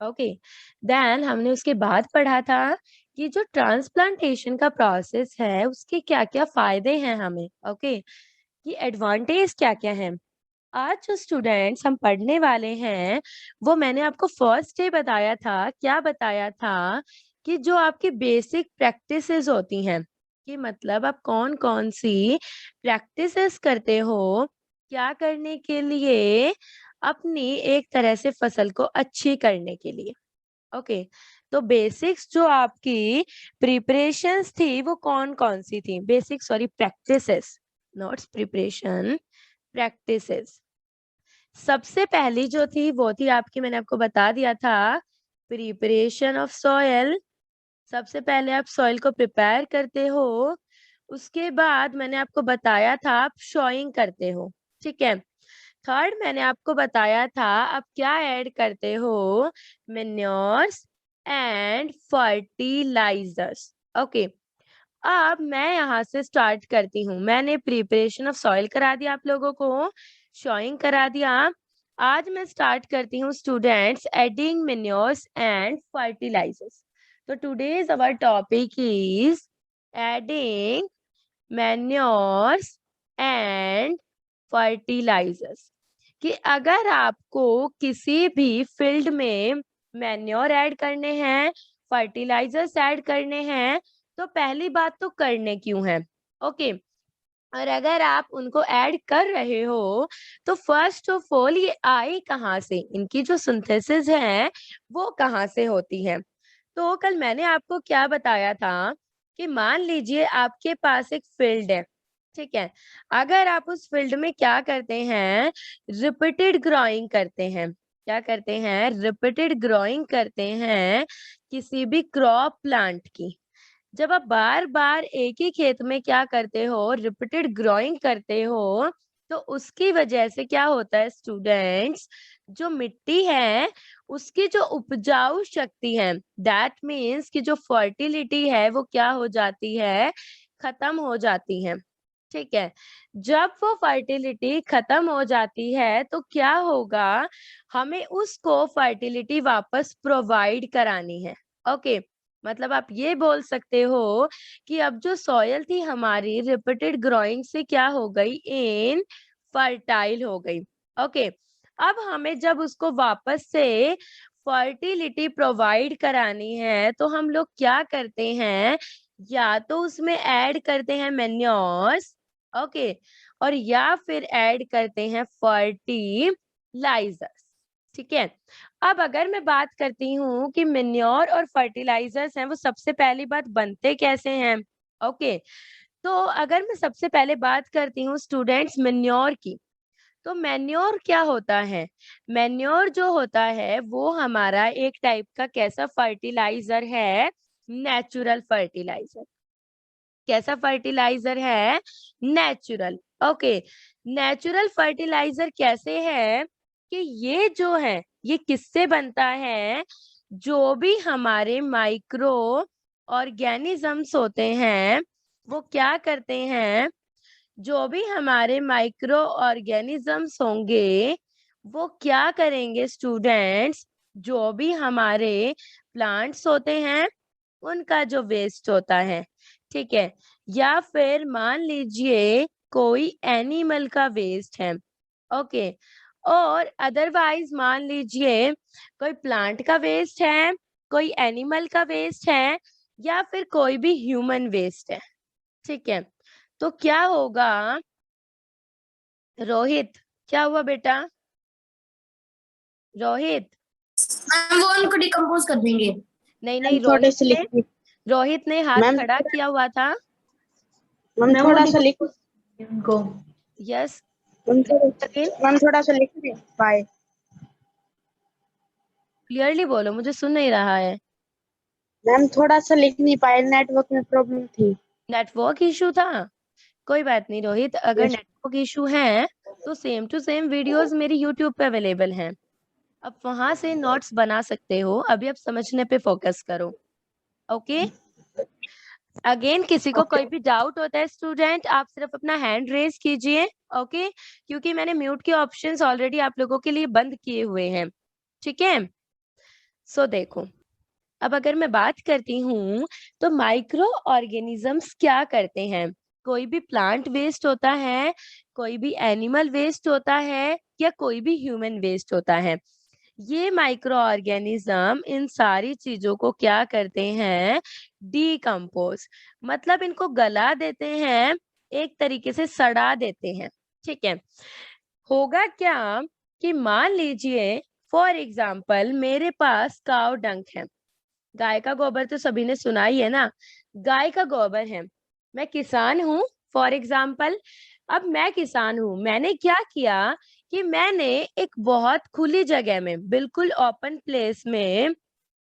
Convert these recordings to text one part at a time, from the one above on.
Okay. Then हमने उसके बाद पढ़ा था कि जो ट्रांसप्लांटेशन का प्रोसेस है उसके क्या क्या फायदे हैं हमें। ओके, कि एडवांटेज क्या क्या है। आज जो स्टूडेंट्स हम पढ़ने वाले हैं वो मैंने आपको फर्स्ट डे बताया था, क्या बताया था कि जो आपकी बेसिक प्रैक्टिसेस होती हैं, कि मतलब आप कौन कौन सी प्रैक्टिसेस करते हो क्या करने के लिए, अपनी एक तरह से फसल को अच्छी करने के लिए। ओके, तो बेसिक्स जो आपकी प्रिपरेशंस थी वो कौन कौन सी थी, basic sorry practices, not preparation, practices. सबसे पहली जो थी वो थी आपकी, मैंने आपको बता दिया था, प्रिपरेशन ऑफ सॉयल। सबसे पहले आप सॉइल को प्रिपेयर करते हो, उसके बाद मैंने आपको बताया था आप शॉइंग करते हो। ठीक है। थर्ड मैंने आपको बताया था आप क्या ऐड करते हो, मेन्योर्स एंड फर्टिलाइजर्स। ओके, अब मैं यहाँ से स्टार्ट करती हूँ। मैंने प्रिपरेशन ऑफ सॉइल करा दिया आप लोगों को, शॉइंग करा दिया। आज मैं स्टार्ट करती हूँ students adding manures and fertilisers. तो today's our topic is adding manures and fertilisers. कि अगर आपको किसी भी फील्ड में मैन्योर ऐड करने हैं, फर्टिलाइजर्स ऐड करने हैं, तो पहली बात तो करने क्यों है। ओके, और अगर आप उनको ऐड कर रहे हो तो फर्स्ट ऑफ ऑल ये आए कहाँ से, इनकी जो सिंथेसिस है वो कहाँ से होती है। तो कल मैंने आपको क्या बताया था कि मान लीजिए आपके पास एक फील्ड है। ठीक है, अगर आप उस फील्ड में क्या करते हैं, रिपीटेड ग्रोइंग करते हैं, क्या करते हैं, रिपीटेड ग्रोइंग करते हैं किसी भी क्रॉप प्लांट की। जब आप बार बार एक ही खेत में क्या करते हो, रिपीटेड ग्रोइंग करते हो, तो उसकी वजह से क्या होता है स्टूडेंट्स, जो मिट्टी है उसकी जो उपजाऊ शक्ति है, दैट मीन्स कि जो फर्टिलिटी है वो क्या हो जाती है, खत्म हो जाती है। ठीक है, जब वो फर्टिलिटी खत्म हो जाती है तो क्या होगा, हमें उसको फर्टिलिटी वापस प्रोवाइड करानी है। ओके, मतलब आप ये बोल सकते हो कि अब जो सॉयल थी हमारी रिपीटेड ग्रोइंग से क्या हो गई, इन फर्टाइल हो गई। ओके, अब हमें जब उसको वापस से फर्टिलिटी प्रोवाइड करानी है तो हम लोग क्या करते हैं, या तो उसमें ऐड करते हैं मेन्योर्स। ओके, और या फिर ऐड करते हैं फर्टिलाइजर्स। ठीक है, अब अगर मैं बात करती हूँ कि मेन्योर और फर्टिलाइजर्स हैं वो सबसे पहली बात बनते कैसे हैं। ओके, तो अगर मैं सबसे पहले बात करती हूँ स्टूडेंट्स मेन्योर की, तो मेन्योर क्या होता है, मेन्योर जो होता है वो हमारा एक टाइप का कैसा फर्टिलाइजर है, नेचुरल फर्टिलाइजर। कैसा फर्टिलाइजर है, नेचुरल। ओके, नेचुरल फर्टिलाइजर कैसे है कि ये जो है ये किससे बनता है, जो भी हमारे माइक्रो ऑर्गेनिजम्स होते हैं वो क्या करते हैं, जो भी हमारे माइक्रो ऑर्गेनिजम्स होंगे वो क्या करेंगे स्टूडेंट्स, जो भी हमारे प्लांट्स होते हैं उनका जो वेस्ट होता है, ठीक है, या फिर मान लीजिए कोई एनिमल का वेस्ट है। ओके, और अदरवाइज मान लीजिए कोई प्लांट का वेस्ट है, कोई एनिमल का वेस्ट है, या फिर कोई भी ह्यूमन वेस्ट है। ठीक है, तो क्या होगा, रोहित, क्या हुआ बेटा, रोहित। मैम वो उनको डिकम्पोज कर देंगे। नहीं मैम नहीं, थोड़े से लिख रोहित ने हाथ मैम खड़ा किया हुआ था। मैम थोड़ा सा लिख उनको यस, मैम अगेन मैम थोड़ा सा लिख दे बाय। क्लियरली बोलो, मुझे सुन नहीं रहा है। मैम थोड़ा सा लिख नहीं पाए, नेटवर्क में प्रॉब्लम थी। नेटवर्क इशू था, कोई बात नहीं रोहित, अगर यस नेटवर्क इशू है तो सेम टू सेम वीडियोस मेरी यूट्यूब पे अवेलेबल हैं, आप वहां से नोट्स बना सकते हो। अभी आप समझने पे फोकस करो। ओके, अगेन किसी को ओके। कोई भी डाउट होता है स्टूडेंट, आप सिर्फ अपना हैंड रेज कीजिए। ओके, क्योंकि मैंने म्यूट के ऑप्शंस ऑलरेडी आप लोगों के लिए बंद किए हुए हैं। ठीक है, सो देखो, अब अगर मैं बात करती हूँ तो माइक्रो ऑर्गेनिजम्स क्या करते हैं। कोई भी प्लांट वेस्ट होता है, कोई भी एनिमल वेस्ट होता है या कोई भी ह्यूमन वेस्ट होता है, ये माइक्रो ऑर्गेनिज्म इन सारी चीजों को क्या करते हैं, डिकम्पोज, मतलब इनको गला देते हैं, एक तरीके से सड़ा देते हैं। ठीक है, होगा क्या कि मान लीजिए फॉर एग्जाम्पल मेरे पास काव डंक है, गाय का गोबर तो सभी ने सुना ही है ना, गाय का गोबर है। मैं किसान हूँ फॉर एग्जाम्पल, अब मैं किसान हूँ, मैंने क्या किया कि मैंने एक बहुत खुली जगह में, बिल्कुल ओपन प्लेस में,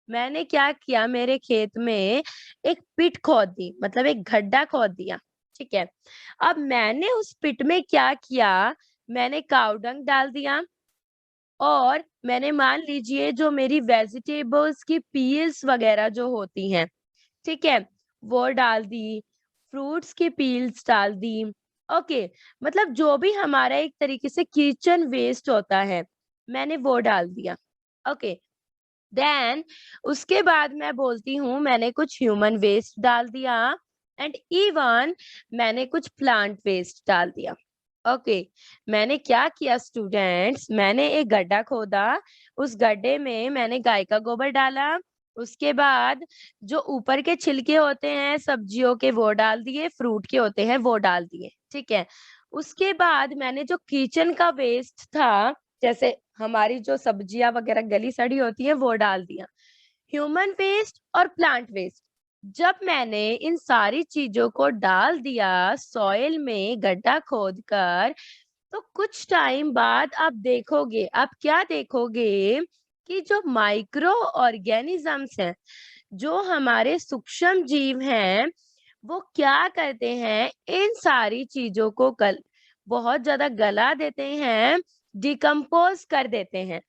मैंने क्या किया, मेरे खेत में एक पिट खोद दी, मतलब एक गड्ढा खोद दिया। ठीक है, अब मैंने उस पिट में क्या किया, मैंने काव डंग डाल दिया, और मैंने मान लीजिए जो मेरी वेजिटेबल्स की पील्स वगैरह जो होती हैं, ठीक है, वो डाल दी, फ्रूट्स की पील्स डाल दी। ओके, मतलब जो भी हमारा एक तरीके से किचन वेस्ट होता है, मैंने वो डाल दिया। ओके, देन उसके बाद मैं बोलती हूँ मैंने कुछ ह्यूमन वेस्ट डाल दिया, एंड इवन मैंने कुछ प्लांट वेस्ट डाल दिया। ओके, मैंने क्या किया स्टूडेंट्स, मैंने एक गड्ढा खोदा, उस गड्ढे में मैंने गाय का गोबर डाला, उसके बाद जो ऊपर के छिलके होते हैं सब्जियों के वो डाल दिए, फ्रूट के होते हैं वो डाल दिए। ठीक है, उसके बाद मैंने जो किचन का वेस्ट था, जैसे हमारी जो सब्जियां वगैरह गली सड़ी होती है वो डाल दिया, ह्यूमन वेस्ट और प्लांट वेस्ट। जब मैंने इन सारी चीजों को डाल दिया सॉइल में गड्ढा खोदकर, तो कुछ टाइम बाद आप देखोगे, आप क्या देखोगे कि जो माइक्रो ऑर्गेनिजम्स हैं, जो हमारे सूक्ष्म जीव हैं, वो क्या करते हैं, इन सारी चीजों को बहुत ज्यादा गला देते हैं, डिकम्पोज कर देते हैं।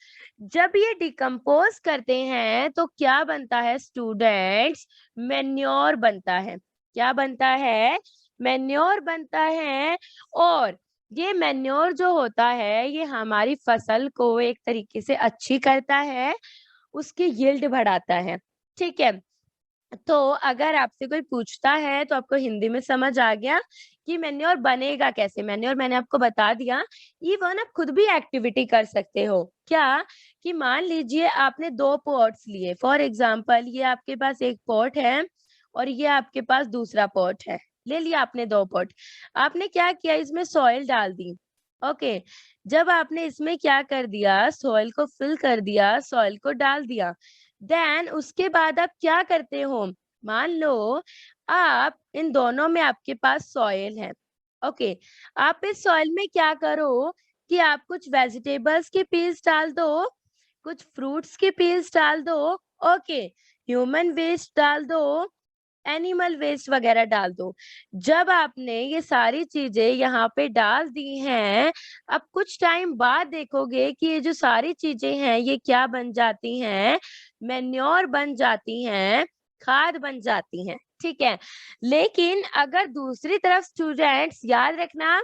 जब ये डिकम्पोज करते हैं तो क्या बनता है स्टूडेंट्स, मेन्योर बनता है। क्या बनता है, मेन्योर बनता है। और ये मेन्योर जो होता है ये हमारी फसल को एक तरीके से अच्छी करता है, उसकी यील्ड बढ़ाता है। ठीक है, तो अगर आपसे कोई पूछता है तो आपको हिंदी में समझ आ गया कि मैन्योर बनेगा कैसे। मैन्योर मैंने आपको बता दिया, इवन आप खुद भी एक्टिविटी कर सकते हो। क्या कि मान लीजिए आपने दो पॉट्स लिए, फॉर एग्जांपल ये आपके पास एक पॉट है और ये आपके पास दूसरा पॉट है, ले लिया आपने दो पॉट। आपने क्या किया, इसमें सॉइल डाल दी। ओके, जब आपने इसमें क्या कर दिया, सॉइल को फिल कर दिया, सॉइल को डाल दिया, देन उसके बाद आप क्या करते हो, मान लो आप इन दोनों में आपके पास सॉइल है। ओके, आप इस सॉइल में क्या करो कि आप कुछ वेजिटेबल्स की पील्स डाल दो, कुछ फ्रूट्स की पील्स डाल दो। ओके, ह्यूमन वेस्ट डाल दो, एनिमल वेस्ट वगैरह डाल दो। जब आपने ये सारी चीजें यहाँ पे डाल दी हैं, अब कुछ टाइम बाद देखोगे कि ये जो सारी चीजें हैं ये क्या बन जाती हैं, मैन्योर बन जाती हैं, खाद बन जाती हैं। ठीक है, लेकिन अगर दूसरी तरफ स्टूडेंट्स याद रखना,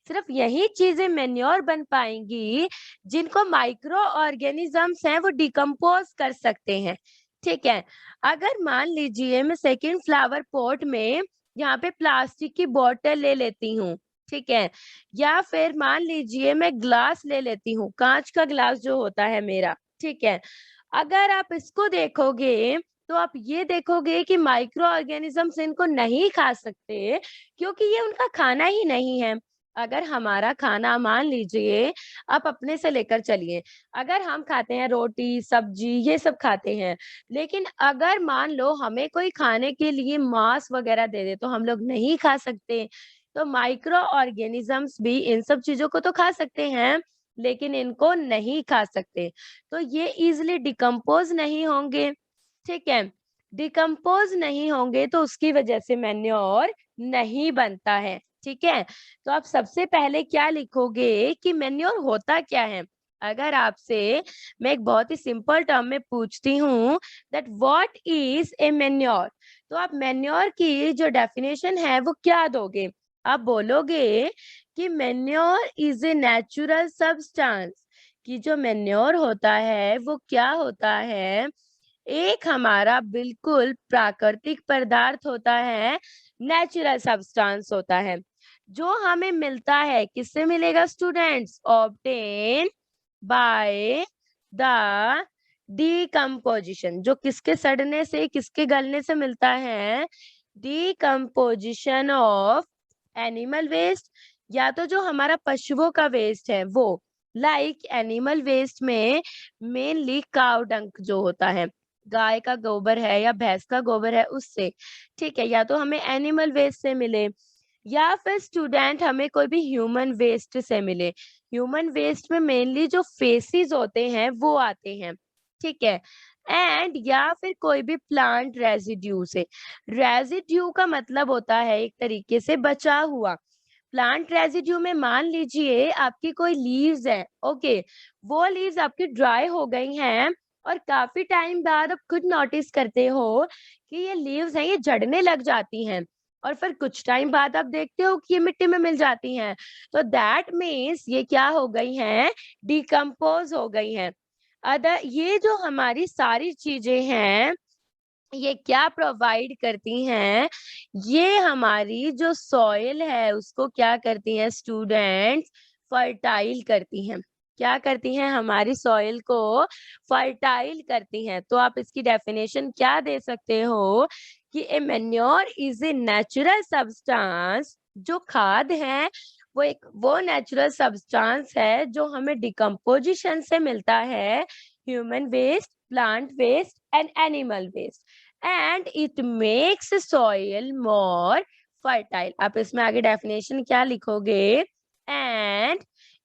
सिर्फ यही चीजें मैन्योर बन पाएंगी जिनको माइक्रो ऑर्गेनिजम्स हैं वो डिकम्पोज कर सकते हैं। ठीक है, अगर मान लीजिए मैं सेकंड फ्लावर पॉट में यहाँ पे प्लास्टिक की बोतल ले लेती हूँ, ठीक है, या फिर मान लीजिए मैं ग्लास ले लेती हूँ, कांच का ग्लास जो होता है मेरा, ठीक है, अगर आप इसको देखोगे तो आप ये देखोगे कि माइक्रो ऑर्गेनिजम्स इनको नहीं खा सकते, क्योंकि ये उनका खाना ही नहीं है। अगर हमारा खाना मान लीजिए, आप अपने से लेकर चलिए, अगर हम खाते हैं रोटी सब्जी ये सब खाते हैं, लेकिन अगर मान लो हमें कोई खाने के लिए मांस वगैरह दे दे तो हम लोग नहीं खा सकते। तो माइक्रो ऑर्गेनिजम्स भी इन सब चीजों को तो खा सकते हैं, लेकिन इनको नहीं खा सकते, तो ये इजिली डिकम्पोज नहीं होंगे। ठीक है, डिकम्पोज नहीं होंगे तो उसकी वजह से मैन्योर नहीं बनता है। ठीक है, तो आप सबसे पहले क्या लिखोगे कि मैन्योर होता क्या है। अगर आपसे मैं एक बहुत ही सिंपल टर्म में पूछती हूँ that what is a manure, तो आप मैन्योर की जो डेफिनेशन है वो क्या दोगे। आप बोलोगे कि manure is a natural substance, कि जो मैन्योर होता है वो क्या होता है, एक हमारा बिल्कुल प्राकृतिक पदार्थ होता है, नेचुरल सब्सटेंस होता है, जो हमें मिलता है, किससे मिलेगा students? Obtain by the decomposition, जो किसके सड़ने से, किसके गलने से मिलता है? डिकम्पोजिशन ऑफ एनिमल वेस्ट, या तो जो हमारा पशुओं का वेस्ट है वो, लाइक एनिमल वेस्ट में मेनली काउ डंक जो होता है, गाय का गोबर है या भैंस का गोबर है उससे, ठीक है, या तो हमें एनिमल वेस्ट से मिले, या फिर स्टूडेंट हमें कोई भी ह्यूमन वेस्ट से मिले। ह्यूमन वेस्ट में मेनली जो फेसिस होते हैं वो आते हैं, ठीक है, एंड या फिर कोई भी प्लांट रेजिड्यू से। रेजिड्यू का मतलब होता है एक तरीके से बचा हुआ। प्लांट रेजिड्यू में मान लीजिए आपकी कोई लीव्स है, ओके, वो लीव्स आपकी ड्राई हो गई हैं और काफी टाइम बाद आप खुद नोटिस करते हो कि ये लीव्स हैं, ये झड़ने लग जाती हैं, और फिर कुछ टाइम बाद आप देखते हो कि ये मिट्टी में मिल जाती हैं, तो दैट मीन्स ये क्या हो गई हैं? डिकम्पोज हो गई हैं। अदर ये जो हमारी सारी चीजें हैं, ये क्या प्रोवाइड करती हैं? ये हमारी जो सॉइल है उसको क्या करती हैं स्टूडेंट्स? फर्टाइल करती हैं। क्या करती हैं? हमारी सॉइल को फर्टाइल करती हैं। तो आप इसकी डेफिनेशन क्या दे सकते हो कि a manure is a natural substance, जो खाद है वो नेचुरल सब्सटेंस है जो हमें डिकम्पोजिशन से मिलता है, human waste, plant waste and animal waste, and it makes soil more fertile. आप इसमें आगे डेफिनेशन क्या लिखोगे? And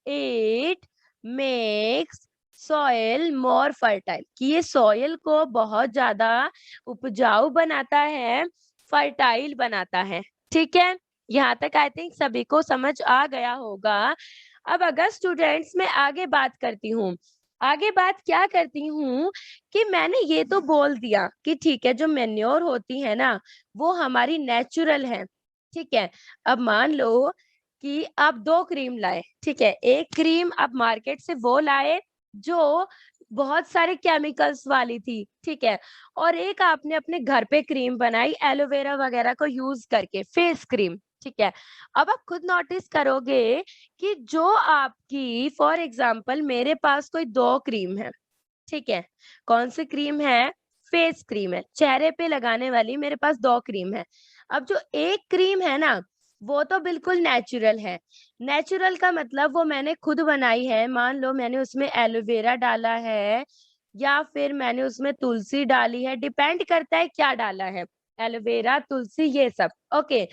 it makes soil more fertile, कि ये सॉइल को बहुत ज्यादा उपजाऊ बनाता है, फर्टाइल बनाता है। ठीक है, यहाँ तक आई थिंक सभी को समझ आ गया होगा। अब अगर स्टूडेंट्स में आगे बात करती हूँ, आगे बात क्या करती हूँ कि मैंने ये तो बोल दिया कि ठीक है, जो मेन्योर होती है ना वो हमारी नेचुरल है, ठीक है। अब मान लो कि आप 2 क्रीम लाए, ठीक है, एक क्रीम आप मार्केट से वो लाए जो बहुत सारे केमिकल्स वाली थी, ठीक है, और एक आपने अपने घर पे क्रीम बनाई एलोवेरा वगैरह को यूज करके, फेस क्रीम, ठीक है। अब आप खुद नोटिस करोगे कि जो आपकी, फॉर एग्जाम्पल मेरे पास कोई 2 क्रीम है, ठीक है, कौन सी क्रीम है? फेस क्रीम है, चेहरे पे लगाने वाली मेरे पास 2 क्रीम है। अब जो एक क्रीम है ना वो तो बिल्कुल नेचुरल है। नेचुरल का मतलब वो मैंने खुद बनाई है, मान लो मैंने उसमें एलोवेरा डाला है या फिर मैंने उसमें तुलसी डाली है, डिपेंड करता है क्या डाला है, एलोवेरा, तुलसी, ये सब, ओके।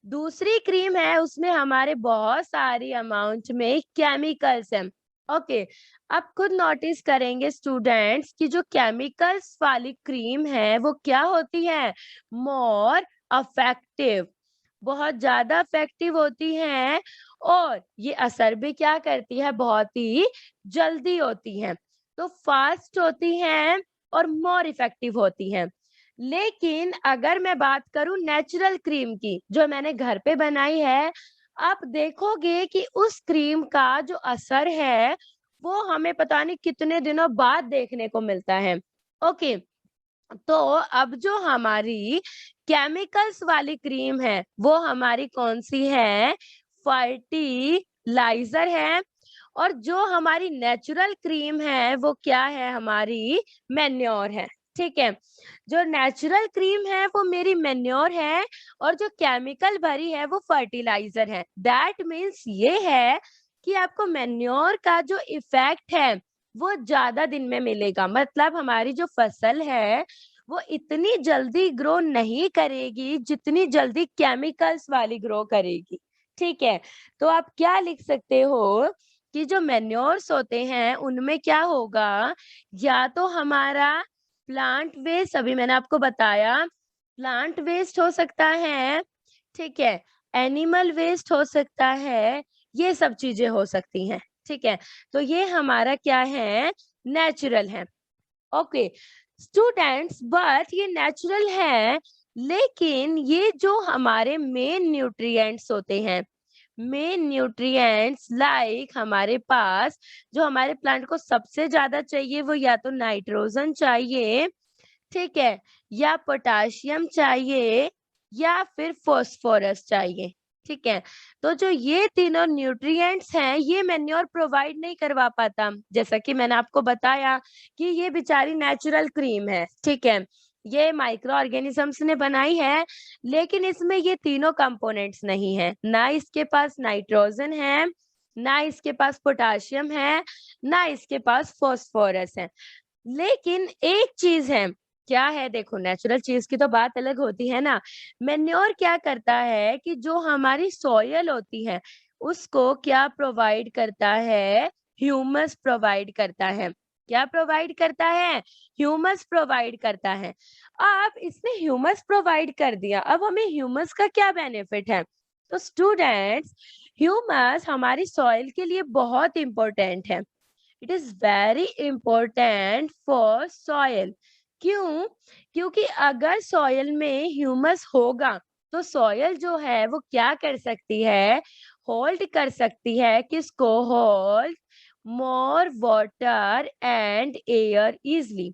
दूसरी क्रीम है उसमें हमारे बहुत सारी अमाउंट में केमिकल्स हैं, ओके। आप खुद नोटिस करेंगे स्टूडेंट्स कि जो केमिकल्स वाली क्रीम है वो क्या होती है? मोर अफेक्टिव, बहुत ज्यादा इफेक्टिव होती हैं, और ये असर भी क्या करती है? बहुत ही जल्दी होती हैं, तो फास्ट होती हैं और मोर इफेक्टिव होती हैं। लेकिन अगर मैं बात करूं नेचुरल क्रीम की जो मैंने घर पे बनाई है, आप देखोगे कि उस क्रीम का जो असर है वो हमें पता नहीं कितने दिनों बाद देखने को मिलता है, ओके। तो अब जो हमारी केमिकल्स वाली क्रीम है वो हमारी कौन सी है? फर्टिलाइजर है। और जो हमारी नेचुरल क्रीम है वो क्या है? हमारी मेन्योर है, ठीक है। जो नेचुरल क्रीम है वो मेरी मेन्योर है, और जो केमिकल भरी है वो फर्टिलाइजर है। दैट मीन्स ये है कि आपको मेन्योर का जो इफेक्ट है वो ज्यादा दिन में मिलेगा, मतलब हमारी जो फसल है वो इतनी जल्दी ग्रो नहीं करेगी जितनी जल्दी केमिकल्स वाली ग्रो करेगी, ठीक है। तो आप क्या लिख सकते हो कि जो मैन्योर्स होते हैं उनमें क्या होगा? या तो हमारा प्लांट वेस्ट, अभी मैंने आपको बताया, प्लांट वेस्ट हो सकता है, ठीक है, एनिमल वेस्ट हो सकता है, ये सब चीजें हो सकती हैं, ठीक है। तो ये हमारा क्या है? नेचुरल है, ओके स्टूडेंट्स। बट ये नेचुरल है, लेकिन ये जो हमारे मेन न्यूट्रिएंट्स होते हैं, मेन न्यूट्रिएंट्स लाइक हमारे पास जो हमारे प्लांट को सबसे ज्यादा चाहिए वो या तो नाइट्रोजन चाहिए, ठीक है, या पोटाशियम चाहिए या फिर फास्फोरस चाहिए, ठीक है। तो जो ये तीनों न्यूट्रिएंट्स हैं, ये मैन्योर प्रोवाइड नहीं करवा पाता। जैसा कि मैंने आपको बताया कि ये बेचारी नेचुरल क्रीम है, ठीक है। ये माइक्रो ऑर्गेनिजम्स ने बनाई है, लेकिन इसमें ये तीनों कंपोनेंट्स नहीं है। ना इसके पास नाइट्रोजन है, ना इसके पास पोटाशियम है, ना इसके पास फास्फोरस है। लेकिन एक चीज है, क्या है, देखो नेचुरल चीज की तो बात अलग होती है ना। मैन्योर क्या करता है कि जो हमारी सॉयल होती है उसको क्या प्रोवाइड करता है, ह्यूमस प्रोवाइड करता है। क्या प्रोवाइड करता है, ह्यूमस प्रोवाइड करता है। अब इसने ह्यूमस प्रोवाइड कर दिया, अब हमें ह्यूमस का क्या बेनिफिट है। तो स्टूडेंट्स, ह्यूमस हमारी सॉइल के लिए बहुत इंपॉर्टेंट है। It is very important for soil. क्यों? क्योंकि अगर सॉयल में ह्यूमस होगा तो सॉयल जो है वो क्या कर सकती है, होल्ड कर सकती है, किसको, hold more water and air easily.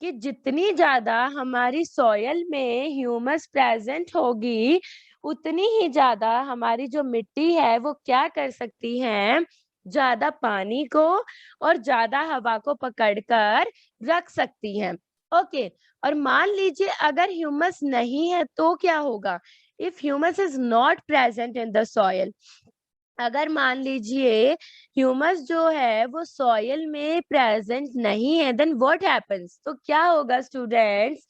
कि जितनी ज्यादा हमारी सॉयल में ह्यूमस प्रेजेंट होगी, उतनी ही ज्यादा हमारी जो मिट्टी है वो क्या कर सकती है, ज्यादा पानी को और ज्यादा हवा को पकड़कर रख सकती है। ओके। और मान लीजिए अगर ह्यूमस नहीं है तो क्या होगा, if humus is not present in the soil, अगर मान लीजिए ह्यूमस जो है वो सॉइल में प्रेजेंट नहीं है, देन व्हाट हैपेंस, तो क्या होगा स्टूडेंट्स,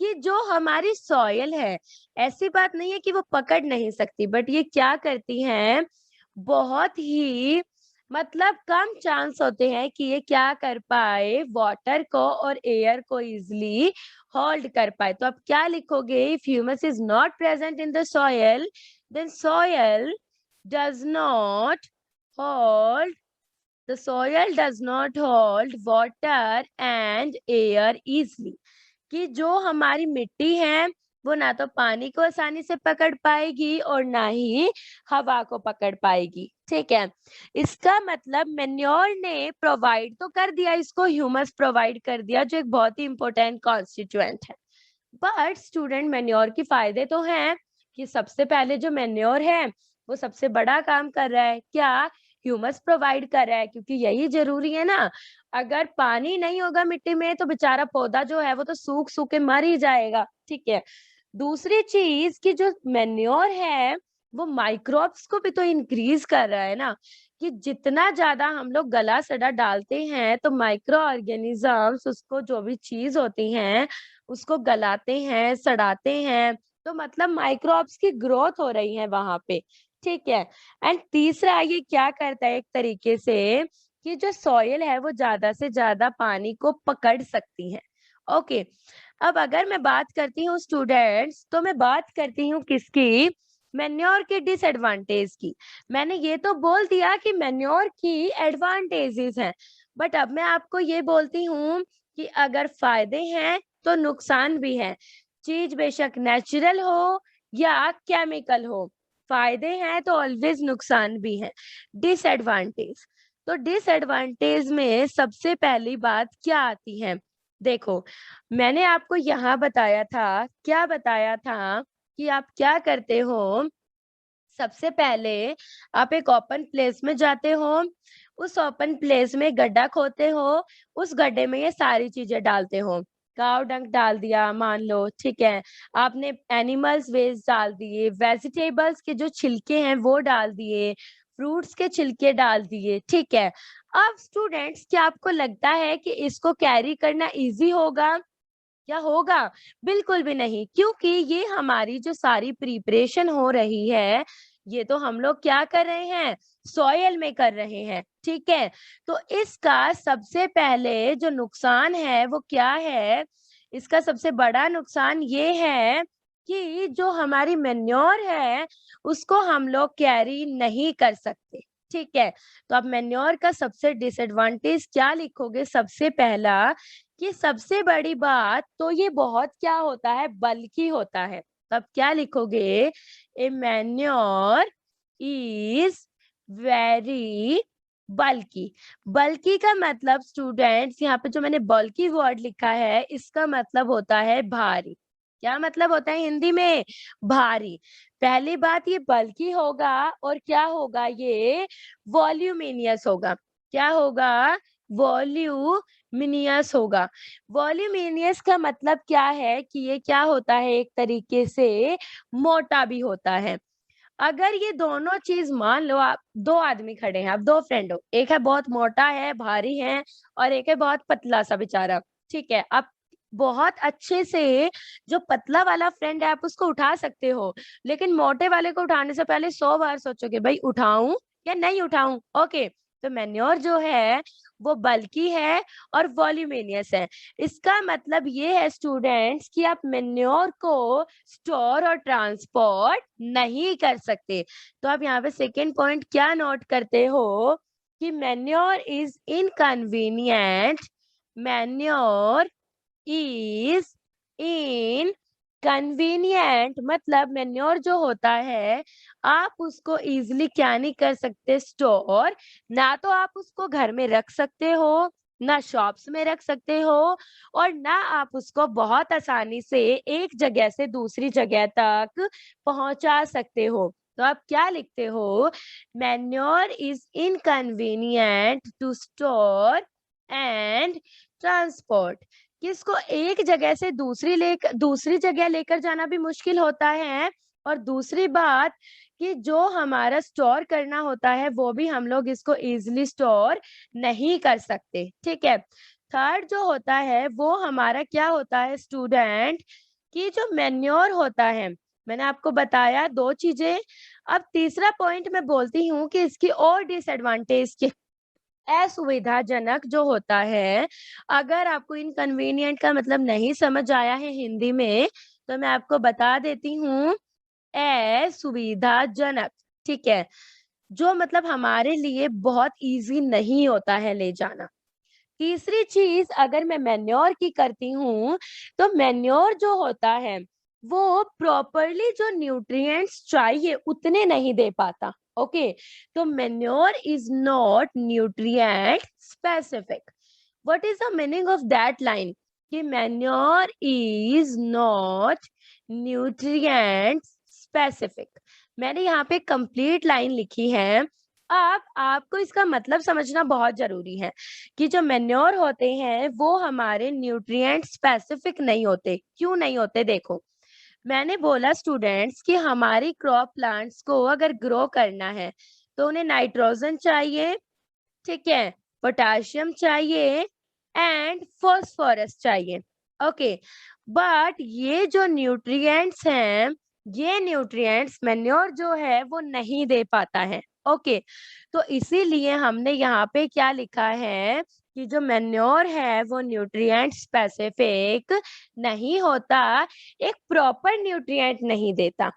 कि जो हमारी सॉइल है, ऐसी बात नहीं है कि वो पकड़ नहीं सकती, बट ये क्या करती हैं, बहुत ही मतलब कम चांस होते हैं कि ये क्या कर पाए, वाटर को और एयर को इजिली होल्ड कर पाए। तो अब क्या लिखोगे, if humus is not present in the soil, then soil does not hold the soil does not hold water and air easily। कि जो हमारी मिट्टी है वो ना तो पानी को आसानी से पकड़ पाएगी और ना ही हवा को पकड़ पाएगी, ठीक है। इसका मतलब मेन्योर ने प्रोवाइड तो कर दिया, इसको ह्यूमस प्रोवाइड कर दिया जो एक बहुत ही इंपॉर्टेंट कॉन्स्टिट्यूएंट है। बट स्टूडेंट, मेन्योर के फायदे तो हैं कि सबसे पहले जो मेन्योर है वो सबसे बड़ा काम कर रहा है, क्या, ह्यूमस प्रोवाइड कर रहा है, क्योंकि यही जरूरी है ना। अगर पानी नहीं होगा मिट्टी में तो बेचारा पौधा जो है वो तो सूख सूख के मर ही जाएगा, ठीक है। दूसरी चीज कि जो मेन्योर है वो माइक्रोब्स को भी तो इंक्रीज कर रहा है ना, कि जितना ज्यादा हम लोग गला सड़ा डालते हैं तो माइक्रो ऑर्गेनिजम्स उसको, जो भी चीज होती हैं उसको गलाते हैं, सड़ाते हैं, तो मतलब माइक्रोब्स की ग्रोथ हो रही है वहां पे, ठीक है। एंड तीसरा ये क्या करता है एक तरीके से, कि जो सॉइल है वो ज्यादा से ज्यादा पानी को पकड़ सकती है। ओके। अब अगर मैं बात करती हूँ स्टूडेंट्स, तो मैं बात करती हूँ किसकी, मैन्योर के डिसएडवांटेज की। मैंने ये तो बोल दिया कि मैन्योर की एडवांटेजेस हैं, बट अब मैं आपको ये बोलती हूँ कि अगर फायदे हैं तो नुकसान भी है। चीज बेशक नेचुरल हो या केमिकल हो, फायदे हैं तो ऑलवेज नुकसान भी है। डिसएडवांटेज, तो डिसएडवांटेज में सबसे पहली बात क्या आती है, देखो मैंने आपको यहाँ बताया था, क्या बताया था, कि आप क्या करते हो, सबसे पहले आप एक ओपन प्लेस में जाते हो, उस ओपन प्लेस में गड्ढा खोदते हो, उस गड्ढे में ये सारी चीजें डालते हो। काव डंक डाल दिया मान लो, ठीक है, आपने एनिमल्स वेस्ट डाल दिए, वेजिटेबल्स के जो छिलके हैं वो डाल दिए, फ्रूट्स के छिलके डाल दिए, ठीक है। अब स्टूडेंट्स, क्या आपको लगता है कि इसको कैरी करना इजी होगा, क्या होगा? बिल्कुल भी नहीं, क्योंकि ये हमारी जो सारी प्रिपरेशन हो रही है, ये तो हम लोग क्या कर रहे हैं, सॉयल में कर रहे हैं, ठीक है। तो इसका सबसे पहले जो नुकसान है वो क्या है, इसका सबसे बड़ा नुकसान ये है कि जो हमारी मेन्योर है उसको हम लोग कैरी नहीं कर सकते, ठीक है। तो अब मेन्योर का सबसे डिसएडवांटेज क्या लिखोगे, सबसे पहला, कि सबसे बड़ी बात तो ये बहुत क्या होता है, बल्की होता है। तब क्या लिखोगे, ए मैन्योर इज वेरी बल्कि। बल्कि का मतलब स्टूडेंट्स, यहाँ पे जो मैंने बल्कि वर्ड लिखा है इसका मतलब होता है भारी। क्या मतलब होता है हिंदी में? भारी। पहली बात ये बल्कि होगा और क्या होगा ये? वॉल्यूमिनियस होगा। क्या होगा? वॉल्यूमिनियस होगा। वॉल्यूमिनियस का मतलब क्या है कि ये क्या होता है, एक तरीके से मोटा भी होता है। अगर ये दोनों चीज मान लो, आप दो आदमी खड़े हैं, आप दो फ्रेंड हो, एक है बहुत मोटा है, भारी है, और एक है बहुत पतला सा बेचारा। ठीक है, आप बहुत अच्छे से जो पतला वाला फ्रेंड है आप उसको उठा सकते हो, लेकिन मोटे वाले को उठाने से पहले 100 बार सोचोगे भाई उठाऊं या नहीं उठाऊं। ओके, तो मैन्योर जो है वो बल्की है और वॉल्यूमेनियस है। इसका मतलब ये है स्टूडेंट्स कि आप मेन्योर को स्टोर और ट्रांसपोर्ट नहीं कर सकते। तो आप यहाँ पे सेकेंड पॉइंट क्या नोट करते हो कि manure is inconvenient. Manure is inconvenient मतलब मैन्योर जो होता है आप उसको इजीली क्या नहीं कर सकते, स्टोर। ना तो आप उसको घर में रख सकते हो, ना शॉप्स में रख सकते हो, और ना आप उसको बहुत आसानी से एक जगह से दूसरी जगह तक पहुंचा सकते हो। तो आप क्या लिखते हो? Manure is inconvenient to store and transport. किसको एक जगह से दूसरी जगह लेकर जाना भी मुश्किल होता है, और दूसरी बात कि जो हमारा स्टोर करना होता है वो भी हम लोग इसको इजीली स्टोर नहीं कर सकते। ठीक है, थर्ड जो होता है वो हमारा क्या होता है स्टूडेंट, कि जो मेन्योर होता है, मैंने आपको बताया दो चीजें। अब तीसरा पॉइंट मैं बोलती हूँ कि इसकी और डिसएडवांटेज के, असुविधाजनक जो होता है। अगर आपको इनकन्वीनियंट का मतलब नहीं समझ आया है हिंदी में, तो मैं आपको बता देती हूँ। असुविधाजनक, ठीक है, जो मतलब हमारे लिए बहुत इजी नहीं होता है ले जाना। तीसरी चीज अगर मैं मैन्योर की करती हूँ, तो मैन्योर जो होता है वो प्रॉपरली जो न्यूट्रिएंट्स चाहिए उतने नहीं दे पाता। ओके, तो manure is not nutrient specific. What is the meaning of that line? कि manure is not nutrient specific. मैंने यहाँ पे कंप्लीट लाइन लिखी है। अब आपको इसका मतलब समझना बहुत जरूरी है कि जो मैन्योर होते हैं वो हमारे न्यूट्रिएंट स्पेसिफिक नहीं होते। क्यों नहीं होते? देखो, मैंने बोला स्टूडेंट्स कि हमारी क्रॉप प्लांट्स को अगर ग्रो करना है तो उन्हें नाइट्रोजन चाहिए, ठीक है, पोटाशियम चाहिए एंड फास्फोरस चाहिए। ओके, बट ये जो न्यूट्रिएंट्स हैं, ये न्यूट्रिएंट्स मैन्योर जो है वो नहीं दे पाता है। ओके, तो इसीलिए हमने यहाँ पे क्या लिखा है कि जो मैन्योर है वो न्यूट्रिएंट स्पेसिफिक नहीं होता, एक प्रॉपर न्यूट्रिएंट नहीं देता।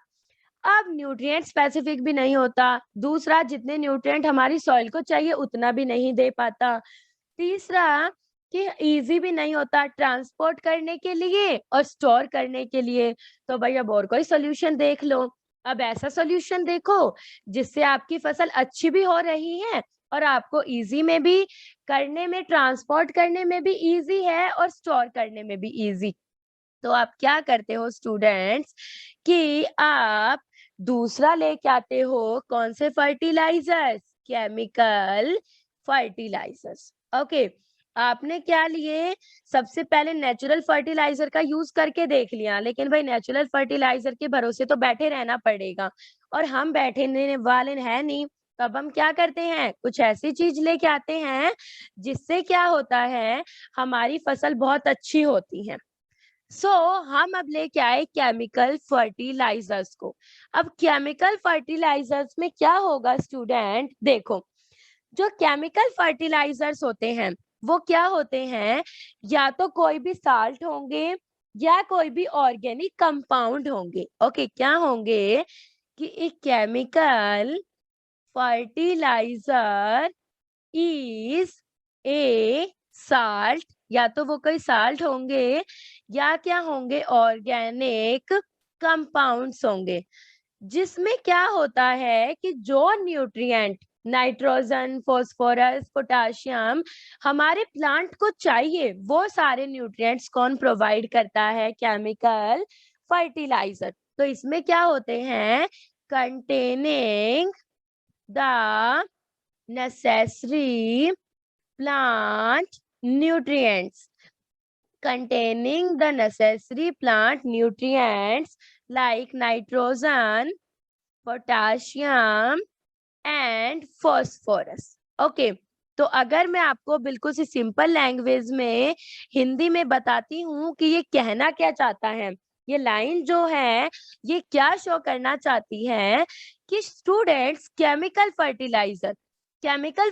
अब न्यूट्रिएंट स्पेसिफिक भी नहीं होता, दूसरा जितने न्यूट्रिएंट हमारी सॉइल को चाहिए उतना भी नहीं दे पाता, तीसरा कि इजी भी नहीं होता ट्रांसपोर्ट करने के लिए और स्टोर करने के लिए। तो भाई अब और कोई सोल्यूशन देख लो। अब ऐसा सोल्यूशन देखो जिससे आपकी फसल अच्छी भी हो रही है और आपको इजी में भी करने में, ट्रांसपोर्ट करने में भी इजी है और स्टोर करने में भी इजी। तो आप क्या करते हो स्टूडेंट्स कि आप दूसरा लेके आते हो, कौन से फर्टिलाइजर्स? Chemical fertilisers. ओके, आपने क्या लिए? सबसे पहले नेचुरल फर्टिलाइजर का यूज करके देख लिया, लेकिन भाई नेचुरल फर्टिलाइजर के भरोसे तो बैठे रहना पड़ेगा और हम बैठने वाले हैं नहीं। तो अब हम क्या करते हैं, कुछ ऐसी चीज लेके आते हैं जिससे क्या होता है, हमारी फसल बहुत अच्छी होती है। हम अब लेके आए केमिकल फर्टिलाइजर्स को। अब केमिकल फर्टिलाइजर्स में क्या होगा स्टूडेंट? देखो, जो केमिकल फर्टिलाइजर्स होते हैं वो क्या होते हैं, या तो कोई भी साल्ट होंगे या कोई भी ऑर्गेनिक कंपाउंड होंगे। ओके, क्या होंगे कि एक chemical fertiliser is a salt, या तो वो कोई साल्ट होंगे या क्या होंगे, ऑर्गेनिक कंपाउंड्स होंगे, जिसमें क्या होता है कि जो न्यूट्रिएंट नाइट्रोजन, फॉस्फोरस, पोटाशियम हमारे प्लांट को चाहिए, वो सारे न्यूट्रिएंट्स कौन प्रोवाइड करता है? Chemical fertiliser. तो इसमें क्या होते हैं? Containing the necessary plant nutrients, containing the necessary plant nutrients like nitrogen, potassium and phosphorus. Okay, तो अगर मैं आपको बिल्कुल सी सिंपल लैंग्वेज में हिंदी में बताती हूँ कि ये कहना क्या चाहता है, ये लाइन जो है ये क्या शो करना चाहती है कि स्टूडेंट्स केमिकल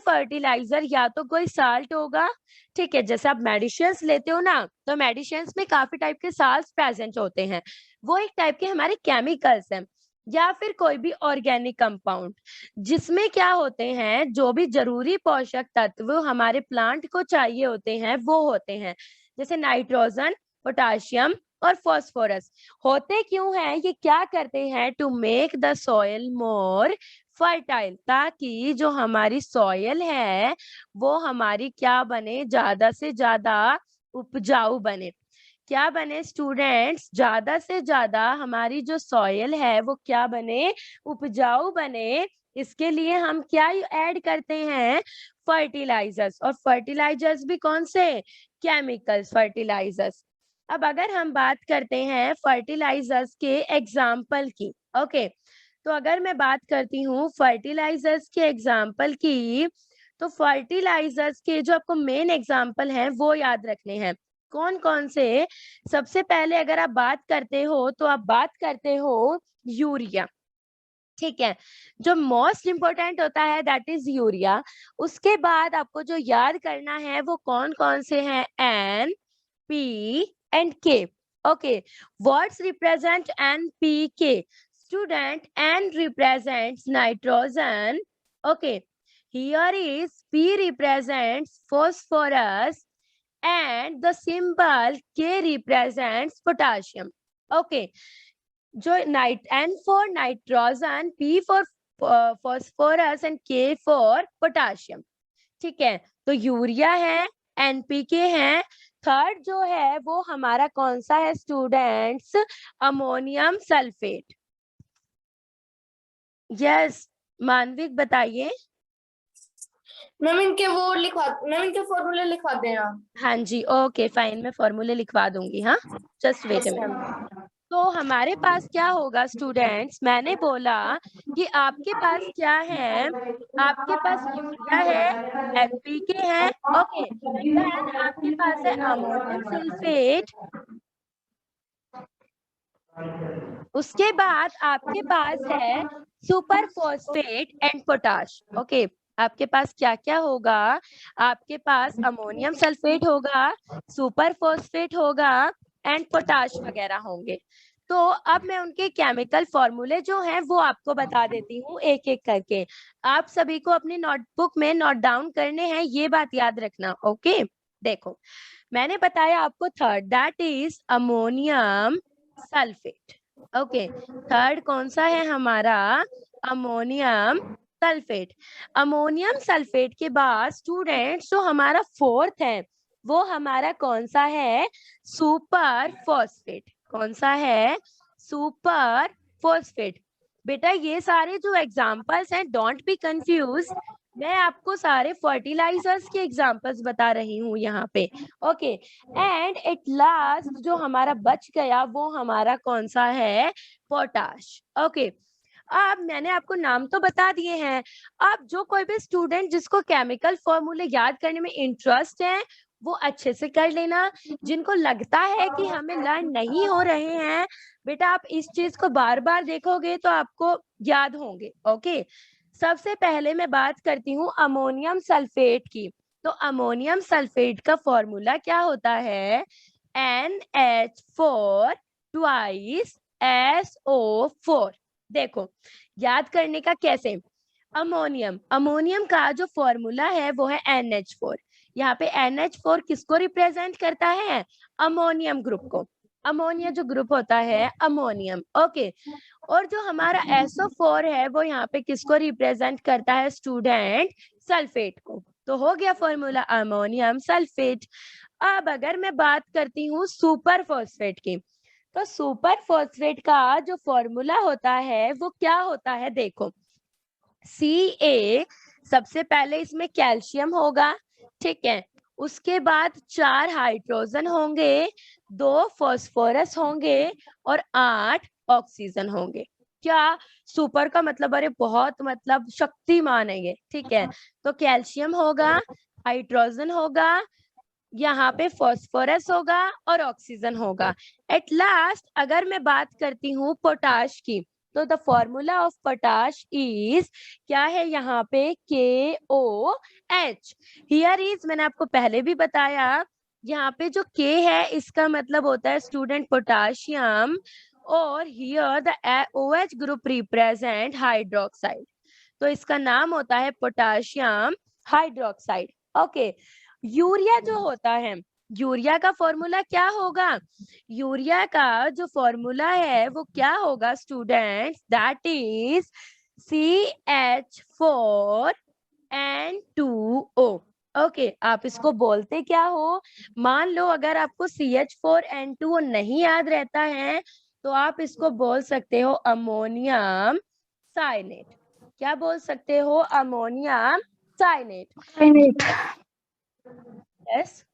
फर्टिलाइजर या तो कोई साल्ट होगा, ठीक है, जैसे आप मेडिसिन्स लेते हो ना, तो मेडिसिन्स में काफी टाइप के साल्ट प्रेजेंट होते हैं, वो एक टाइप के हमारे केमिकल्स हैं, या फिर कोई भी ऑर्गेनिक कंपाउंड जिसमें क्या होते हैं, जो भी जरूरी पोषक तत्व हमारे प्लांट को चाहिए होते हैं वो होते हैं, जैसे नाइट्रोजन, पोटाशियम और फॉस्फोरस। होते क्यों हैं? ये क्या करते हैं? To make the soil more fertile, ताकि जो हमारी सॉइल है वो हमारी क्या बने? ज्यादा से ज्यादा उपजाऊ बने। क्या बने स्टूडेंट्स? ज्यादा से ज्यादा हमारी जो सॉइल है वो क्या बने? उपजाऊ बने। इसके लिए हम क्या ऐड करते हैं? फर्टिलाइजर्स। और फर्टिलाइजर्स भी कौन से? Chemicals fertilisers. अब अगर हम बात करते हैं फर्टिलाइजर्स के एग्जाम्पल की, ओके, तो अगर मैं बात करती हूँ फर्टिलाइजर्स के एग्जाम्पल की, तो फर्टिलाइजर्स के जो आपको मेन एग्जाम्पल हैं वो याद रखने हैं। कौन कौन से? सबसे पहले अगर आप बात करते हो तो आप बात करते हो यूरिया, ठीक है, जो मोस्ट इंपॉर्टेंट होता है दैट इज यूरिया। उसके बाद आपको जो याद करना है वो कौन कौन से हैं? N, P and K. Okay, words represent N, P, K. Student, N represents nitrogen, okay, here is P represents phosphorus and the symbol K represents potassium. Okay, जो N for nitrogen, P for phosphorus and K for potassium. ठीक है, तो urea है, NPK है, third जो है वो हमारा कौन सा है स्टूडेंट्स? Ammonium sulphate. यस, मानविक बताइए। मैम इनके फॉर्मूले लिखवा देना। हाँ जी, ओके फाइन, मैं फॉर्मूले लिखवा दूंगी। हाँ, जस्ट वेट अ मिनट। तो हमारे पास क्या होगा स्टूडेंट्स? मैंने बोला कि आपके पास क्या है? आपके पास यूरिया है, एनपीके है, ओके, देन आपके पास है अमोनियम सल्फेट, उसके बाद आपके पास है super phosphate and potash. Okay, आपके पास क्या क्या होगा? आपके पास अमोनियम सल्फेट होगा, सुपर फॉस्फेट होगा एंड पोटाश वगैरह होंगे। तो अब मैं उनके केमिकल फॉर्मूले जो हैं वो आपको बता देती हूँ एक एक करके। आप सभी को अपनी नोटबुक में नोट डाउन करने हैं, ये बात याद रखना। ओके, देखो, मैंने बताया आपको third, that is ammonium sulphate. Okay, third कौन सा है हमारा? Ammonium sulphate. अमोनियम सल्फेट के बाद स्टूडेंट्स जो हमारा फोर्थ है वो हमारा कौन सा है? Super phosphate. कौन सा है? Super phosphate. बेटा ये सारे जो एग्जांपल्स हैं, डोंट बी कंफ्यूज, मैं आपको सारे फर्टिलाइजर्स के एग्जांपल्स बता रही हूँ यहाँ पे। ओके, एंड एट लास्ट जो हमारा बच गया वो हमारा कौन सा है? पोटाश। ओके, अब मैंने आपको नाम तो बता दिए हैं। अब जो कोई भी स्टूडेंट जिसको केमिकल फॉर्मूले याद करने में इंटरेस्ट है वो अच्छे से कर लेना। जिनको लगता है कि हमें लर्न नहीं हो रहे हैं, बेटा आप इस चीज को बार बार देखोगे तो आपको याद होंगे। ओके, सबसे पहले मैं बात करती हूँ अमोनियम सल्फेट की। तो अमोनियम सल्फेट का फॉर्मूला क्या होता है? NH4 twice SO4। देखो, याद करने का कैसे? अमोनियम का जो फॉर्मूला है वो है NH4। यहाँ पे NH4 किसको रिप्रेजेंट करता है? अमोनियम ग्रुप को। अमोनिया जो ग्रुप होता है अमोनियम, ओके। और जो हमारा SO4 है वो यहाँ पे किसको रिप्रेजेंट करता है स्टूडेंट? सल्फेट को। तो हो गया फॉर्मूला अमोनियम सल्फेट। अब अगर मैं बात करती हूँ सुपर फॉस्फेट की, तो सुपर फॉस्फेट का जो फॉर्मूला होता है वो क्या होता है? देखो, Ca, सबसे पहले इसमें कैल्शियम होगा, ठीक है। उसके बाद 4 हाइड्रोजन होंगे, 2 फॉस्फोरस होंगे और 8 ऑक्सीजन होंगे। क्या? सुपर का मतलब अरे बहुत मतलब शक्तिमान है ये, ठीक है। तो कैल्शियम होगा, हाइड्रोजन होगा, यहाँ पे फॉस्फोरस होगा और ऑक्सीजन होगा। एट लास्ट अगर मैं बात करती हूँ पोटाश की, तो the formula of potash is क्या है यहाँ पे? KOH। हियर इज, मैंने आपको पहले भी बताया, यहाँ पे जो K है इसका मतलब होता है स्टूडेंट पोटाशियम, और here the OH group represent hydroxide, तो इसका नाम होता है पोटाशियम हाइड्रोक्साइड, ओके। यूरिया जो होता है, यूरिया का फॉर्मूला क्या होगा? यूरिया का जो फॉर्मूला है वो क्या होगा students? That is CH4N2O, okay. आप इसको बोलते क्या हो? मान लो अगर आपको CH4N2O नहीं याद रहता है तो आप इसको बोल सकते हो अमोनियम साइनेट। क्या बोल सकते हो? Ammonium cyanate. Yes,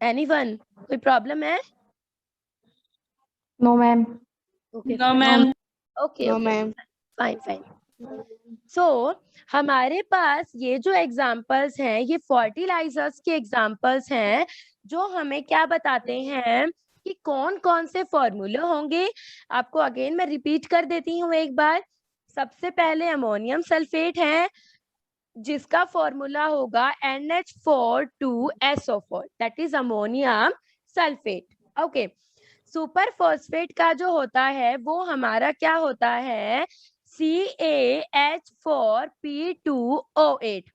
anyone? कोई प्रॉब्लम है? No ma'am. Okay no ma'am. Okay no okay, ma'am. Fine fine. So हमारे पास ये जो एग्जाम्पल्स हैं ये फर्टिलाइजर्स के एग्जाम्पल्स हैं, जो हमें क्या बताते हैं कि कौन कौन से फॉर्मूले होंगे। आपको अगेन मैं रिपीट कर देती हूँ एक बार। सबसे पहले अमोनियम सल्फेट है जिसका फॉर्मूला होगा NH4 2SO4, that is ammonium sulphate, okay. Super phosphate का जो होता है वो हमारा क्या होता है? CaH4P2O8।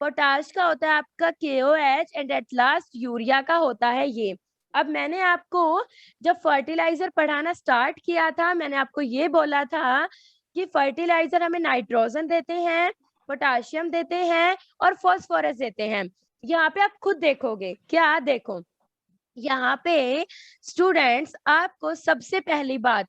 पोटाश का होता है आपका KOH, and at last urea का होता है ये। अब मैंने आपको जब फर्टिलाइजर पढ़ाना स्टार्ट किया था मैंने आपको ये बोला था कि फर्टिलाइजर हमें नाइट्रोजन देते हैं, पोटाशियम देते हैं और फास्फोरस देते हैं। यहाँ पे आप खुद देखोगे, क्या देखो यहाँ पे स्टूडेंट्स, आपको सबसे पहली बात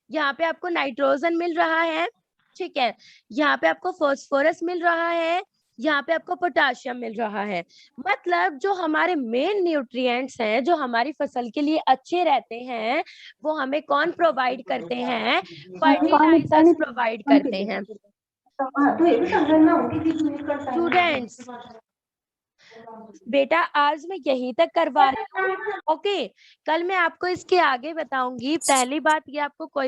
यहाँ पे आपको नाइट्रोजन मिल रहा है, ठीक है। यहाँ पे आपको फास्फोरस मिल रहा है, यहाँ पे आपको पोटाशियम मिल रहा है। मतलब जो हमारे मेन न्यूट्रिएंट्स हैं जो हमारी फसल के लिए अच्छे रहते हैं वो हमें कौन प्रोवाइड करते हैं? फर्टिलाइजर्स प्रोवाइड करते हैं। स्टूडेंट्स बेटा आज मैं यहीं तक करवा रही हूँ, ओके। कल मैं आपको इसके आगे बताऊंगी। पहली बात ये, आपको कोई